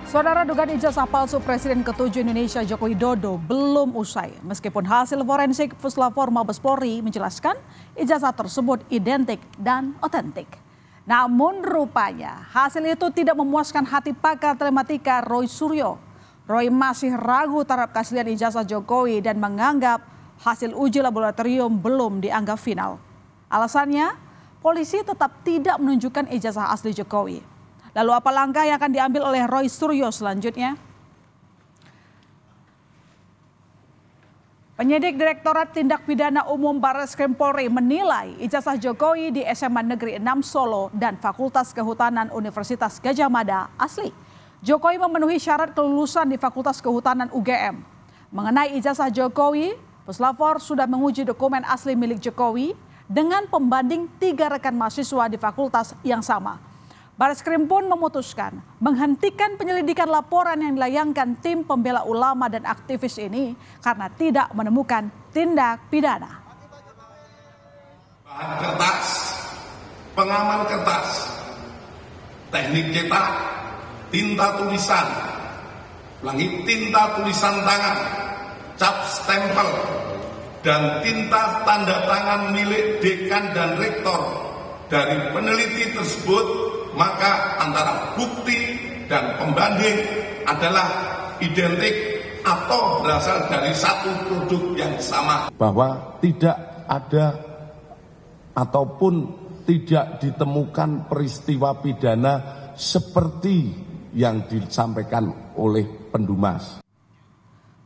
Saudara, dugaan ijazah palsu Presiden ke-7 Indonesia Joko Widodo belum usai. Meskipun hasil forensik Puslapor Mabes Polri menjelaskan ijazah tersebut identik dan otentik. Namun rupanya hasil itu tidak memuaskan hati pakar telematika Roy Suryo. Roy masih ragu terhadap keaslian ijazah Jokowi dan menganggap hasil uji laboratorium belum dianggap final. Alasannya, polisi tetap tidak menunjukkan ijazah asli Jokowi. Lalu apa langkah yang akan diambil oleh Roy Suryo selanjutnya? Penyidik Direktorat Tindak Pidana Umum Barreskrim Polri menilai ijazah Jokowi di SMA Negeri 6 Solo dan Fakultas Kehutanan Universitas Gadjah Mada asli. Jokowi memenuhi syarat kelulusan di Fakultas Kehutanan UGM. Mengenai ijazah Jokowi, Puslapor sudah menguji dokumen asli milik Jokowi dengan pembanding 3 rekan mahasiswa di fakultas yang sama. Barreskrim pun memutuskan menghentikan penyelidikan laporan yang dilayangkan tim pembela ulama dan aktivis ini karena tidak menemukan tindak pidana. Bahan kertas, pengaman kertas, teknik cetak, tinta tulisan, tinta tulisan tangan, cap stempel, dan tinta tanda tangan milik dekan dan rektor dari peneliti tersebut, maka antara bukti dan pembanding adalah identik atau berasal dari satu produk yang sama. Bahwa tidak ada ataupun tidak ditemukan peristiwa pidana seperti yang disampaikan oleh Pendumas.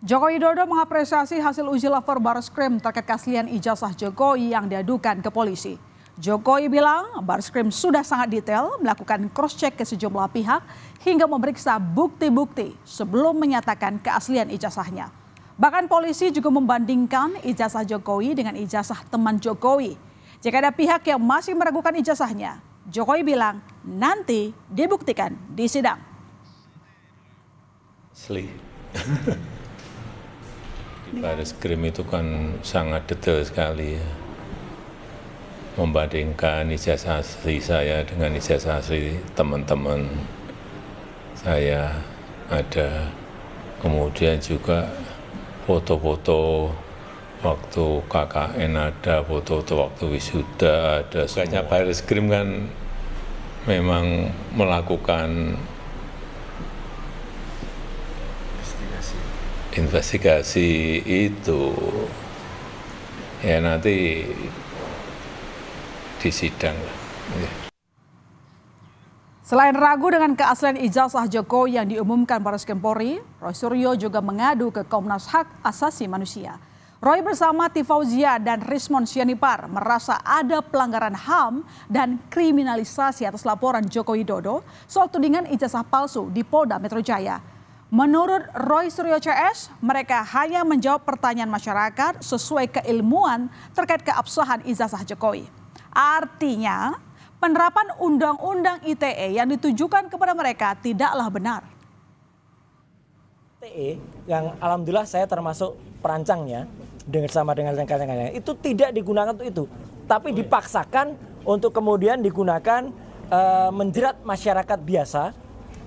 Joko Widodo mengapresiasi hasil uji lapor Barreskrim terkait keaslian ijazah Jokowi yang diadukan ke polisi. Jokowi bilang Barreskrim sudah sangat detail melakukan cross-check ke sejumlah pihak hingga memeriksa bukti-bukti sebelum menyatakan keaslian ijazahnya. Bahkan polisi juga membandingkan ijazah Jokowi dengan ijazah teman Jokowi. Jika ada pihak yang masih meragukan ijazahnya, Jokowi bilang nanti dibuktikan di sidang. Asli. Di Barreskrim itu kan sangat detail sekali ya. Membandingkan ijazah asli saya dengan ijazah asli teman-teman saya ada. Kemudian juga foto-foto waktu KKN ada, foto-foto waktu wisuda ada. Kayaknya Barreskrim kan memang melakukan investigasi itu. Ya nanti di sidang. Selain ragu dengan keaslian ijazah Jokowi yang diumumkan Barreskrim Polri, Roy Suryo juga mengadu ke Komnas Hak Asasi Manusia. Roy bersama Tifauzia dan Rismon Sianipar merasa ada pelanggaran HAM dan kriminalisasi atas laporan Joko Widodo soal tudingan ijazah palsu di Polda Metro Jaya. Menurut Roy Suryo CS, mereka hanya menjawab pertanyaan masyarakat sesuai keilmuan terkait keabsahan ijazah Jokowi. Artinya, penerapan Undang-Undang ITE yang ditujukan kepada mereka tidaklah benar. ITE yang alhamdulillah saya termasuk perancangnya sama dengan rekan-rekannya itu tidak digunakan untuk itu, tapi dipaksakan untuk kemudian digunakan menjerat masyarakat biasa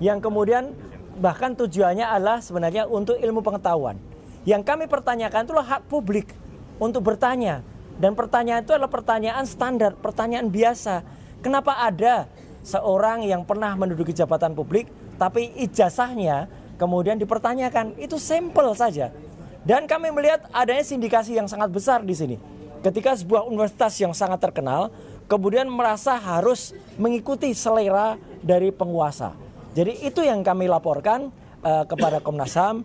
yang kemudian bahkan tujuannya adalah sebenarnya untuk ilmu pengetahuan. Yang kami pertanyakan itulah hak publik untuk bertanya. Dan pertanyaan itu adalah pertanyaan standar, pertanyaan biasa. Kenapa ada seorang yang pernah menduduki jabatan publik, tapi ijazahnya kemudian dipertanyakan? Itu sampel saja. Dan kami melihat adanya sindikasi yang sangat besar di sini. Ketika sebuah universitas yang sangat terkenal, kemudian merasa harus mengikuti selera dari penguasa. Jadi itu yang kami laporkan kepada Komnas HAM.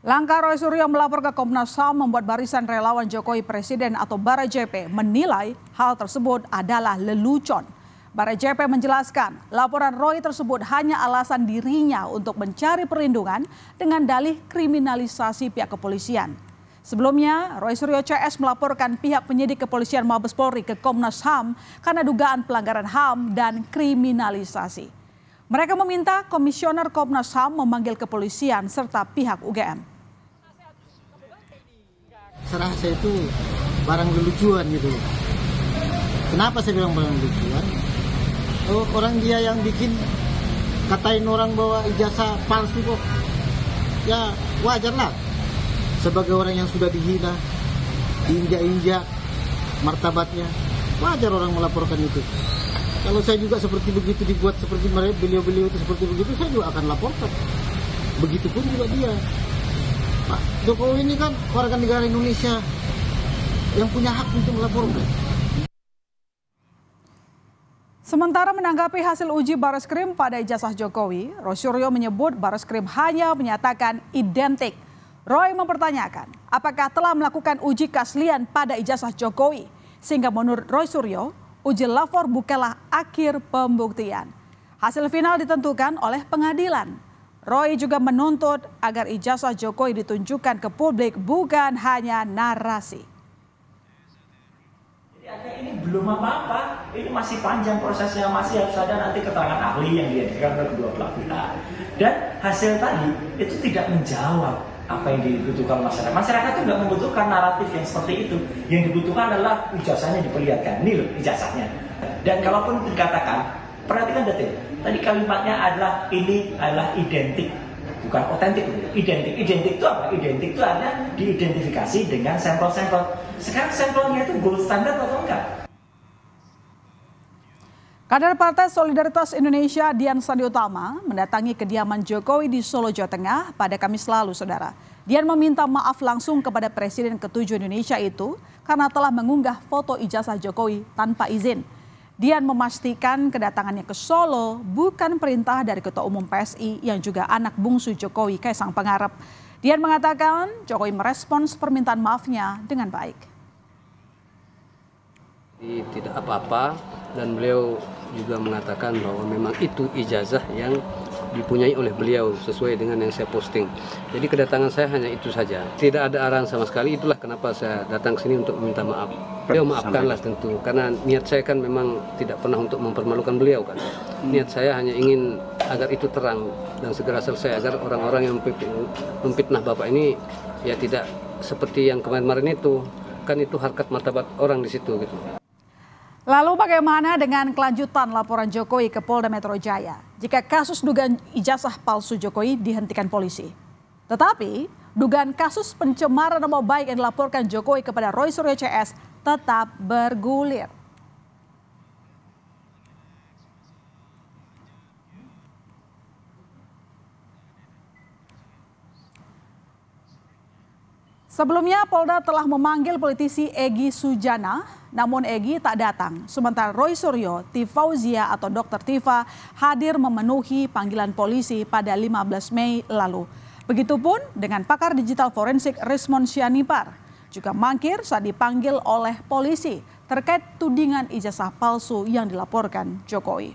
Langkah Roy Suryo melapor ke Komnas HAM membuat barisan relawan Jokowi Presiden atau BARA-JP menilai hal tersebut adalah lelucon. BARA-JP menjelaskan laporan Roy tersebut hanya alasan dirinya untuk mencari perlindungan dengan dalih kriminalisasi pihak kepolisian. Sebelumnya, Roy Suryo CS melaporkan pihak penyidik kepolisian Mabes Polri ke Komnas HAM karena dugaan pelanggaran HAM dan kriminalisasi. Mereka meminta Komisioner Komnas HAM memanggil kepolisian serta pihak UGM. Saya rasa itu barang lelucuan gitu. Kenapa saya bilang barang lelucuan? Oh, orang dia yang bikin katain orang bawa ijazah palsu kok. Ya wajar lah. Sebagai orang yang sudah dihina, diinjak-injak martabatnya, wajar orang melaporkan itu. Kalau saya juga seperti begitu dibuat seperti beliau-beliau itu seperti begitu, saya juga akan laporkan. Begitupun juga dia. Pak Jokowi ini kan warga negara Indonesia yang punya hak untuk melaporkan. Sementara menanggapi hasil uji Bareskrim pada ijazah Jokowi, Roy Suryo menyebut Bareskrim hanya menyatakan identik. Roy mempertanyakan apakah telah melakukan uji keaslian pada ijazah Jokowi, sehingga menurut Roy Suryo, uji lapor bukanlah akhir pembuktian. Hasil final ditentukan oleh pengadilan. Roy juga menuntut agar ijazah Jokowi ditunjukkan ke publik, bukan hanya narasi. Ini belum apa-apa, ini masih panjang prosesnya, masih harus ada nanti keterangan ahli yang dihadirkan oleh kedua belah pihak. Dan hasil tadi itu tidak menjawab apa yang dibutuhkan masyarakat. Masyarakat itu nggak membutuhkan naratif yang seperti itu. Yang dibutuhkan adalah ijazahnya diperlihatkan. Ini loh ijazahnya. Dan kalaupun dikatakan, perhatikan detil. Tadi kalimatnya adalah ini adalah identik, bukan otentik. Identik. Identik itu apa? Identik itu artinya diidentifikasi dengan sampel-sampel. Sekarang sampelnya itu gold standard atau enggak? Kader Partai Solidaritas Indonesia Dian Sandi Utama mendatangi kediaman Jokowi di Solo, Jawa Tengah pada Kamis lalu, saudara. Dian meminta maaf langsung kepada Presiden ke-7 Indonesia itu karena telah mengunggah foto ijazah Jokowi tanpa izin. Dian memastikan kedatangannya ke Solo bukan perintah dari Ketua Umum PSI yang juga anak bungsu Jokowi, Kaisang Pangarep. Dian mengatakan Jokowi merespons permintaan maafnya dengan baik. Tidak apa-apa, dan beliau juga mengatakan bahwa memang itu ijazah yang dipunyai oleh beliau sesuai dengan yang saya posting. Jadi kedatangan saya hanya itu saja, tidak ada arahan sama sekali. Itulah kenapa saya datang ke sini untuk meminta maaf. Beliau maafkanlah tentu, karena niat saya kan memang tidak pernah untuk mempermalukan beliau kan. Niat saya hanya ingin agar itu terang dan segera selesai, agar orang-orang yang memfitnah Bapak ini ya tidak seperti yang kemarin-kemarin itu. Kan itu harkat martabat orang di situ gitu. Lalu bagaimana dengan kelanjutan laporan Jokowi ke Polda Metro Jaya jika kasus dugaan ijazah palsu Jokowi dihentikan polisi? Tetapi dugaan kasus pencemaran nama baik yang dilaporkan Jokowi kepada Roy Suryo CS tetap bergulir. Sebelumnya Polda telah memanggil politisi Egy Sujana, namun Egy tak datang. Sementara Roy Suryo, Tifauzia atau Dr. Tifa hadir memenuhi panggilan polisi pada 15 Mei lalu. Begitupun dengan pakar digital forensik Rismon Sianipar, juga mangkir saat dipanggil oleh polisi terkait tudingan ijazah palsu yang dilaporkan Jokowi.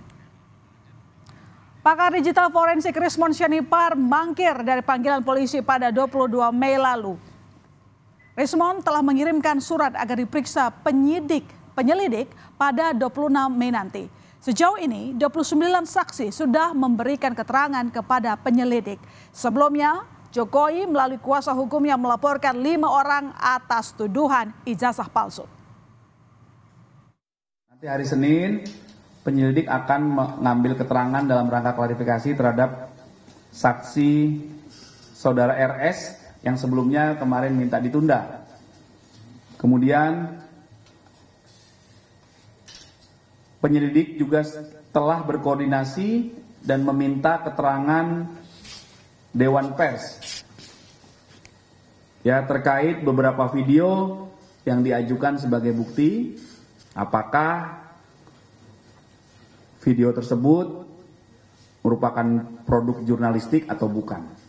Pakar digital forensik Rismon Sianipar mangkir dari panggilan polisi pada 22 Mei lalu. Rismon telah mengirimkan surat agar diperiksa penyelidik pada 26 Mei nanti. Sejauh ini 29 saksi sudah memberikan keterangan kepada penyelidik. Sebelumnya Jokowi melalui kuasa hukumnya melaporkan 5 orang atas tuduhan ijazah palsu. Nanti hari Senin penyelidik akan mengambil keterangan dalam rangka klarifikasi terhadap saksi saudara RS yang sebelumnya kemarin minta ditunda. Kemudian penyelidik juga telah berkoordinasi dan meminta keterangan Dewan Pers ya terkait beberapa video yang diajukan sebagai bukti, apakah video tersebut merupakan produk jurnalistik atau bukan.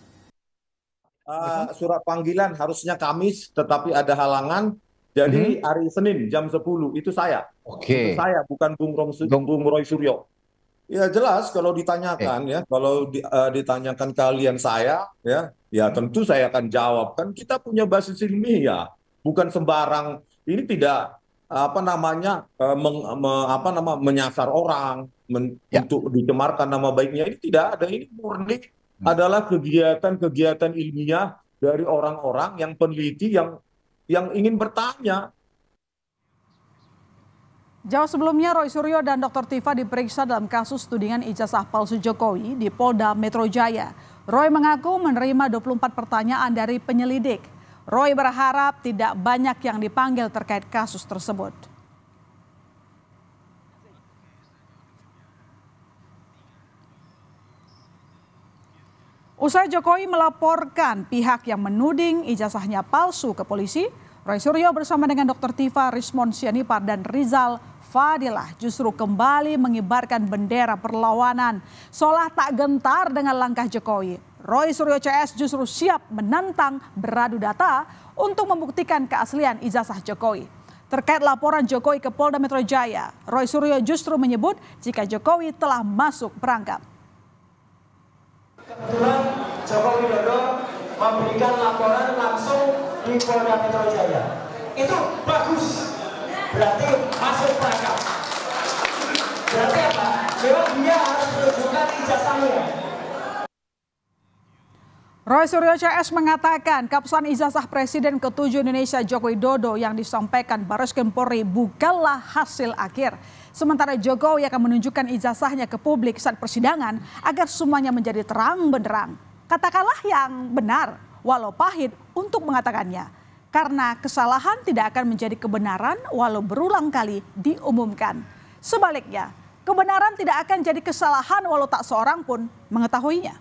Surat panggilan harusnya Kamis, tetapi ada halangan. Jadi hari Senin jam 10 itu saya. Oke. Itu saya, bukan Bung Roy Suryo. Ya jelas kalau ditanyakan ya, kalau ditanyakan kalian saya ya tentu saya akan jawab. Kan kita punya basis ilmiah, bukan sembarang. Ini tidak menyasar orang untuk dicemarkan nama baiknya. Ini tidak ada, ini murni adalah kegiatan-kegiatan ilmiah dari orang-orang yang peneliti yang ingin bertanya. Jauh sebelumnya, Roy Suryo dan Dr. Tifa diperiksa dalam kasus tudingan ijazah palsu Jokowi di Polda Metro Jaya. Roy mengaku menerima 24 pertanyaan dari penyelidik. Roy berharap tidak banyak yang dipanggil terkait kasus tersebut. Usai Jokowi melaporkan pihak yang menuding ijazahnya palsu ke polisi, Roy Suryo bersama dengan Dr. Tifa, Rismon Sianipar, dan Rizal Fadilah justru kembali mengibarkan bendera perlawanan, seolah tak gentar dengan langkah Jokowi. Roy Suryo CS justru siap menantang beradu data untuk membuktikan keaslian ijazah Jokowi. Terkait laporan Jokowi ke Polda Metro Jaya, Roy Suryo justru menyebut jika Jokowi telah masuk perangkap. Kebetulan Joko Widodo memberikan laporan langsung di Polda Metro Jaya. Itu bagus. Berarti masuk perangkap. Berarti apa? Memang dia harus menunjukkan ijazahnya. Roy Suryo CS mengatakan keabsahan ijazah Presiden ke-7 Indonesia Joko Widodo yang disampaikan Barreskrim Polri bukanlah hasil akhir. Sementara Jokowi akan menunjukkan ijazahnya ke publik saat persidangan agar semuanya menjadi terang benderang. Katakanlah yang benar, walau pahit untuk mengatakannya. Karena kesalahan tidak akan menjadi kebenaran walau berulang kali diumumkan. Sebaliknya, kebenaran tidak akan jadi kesalahan walau tak seorang pun mengetahuinya.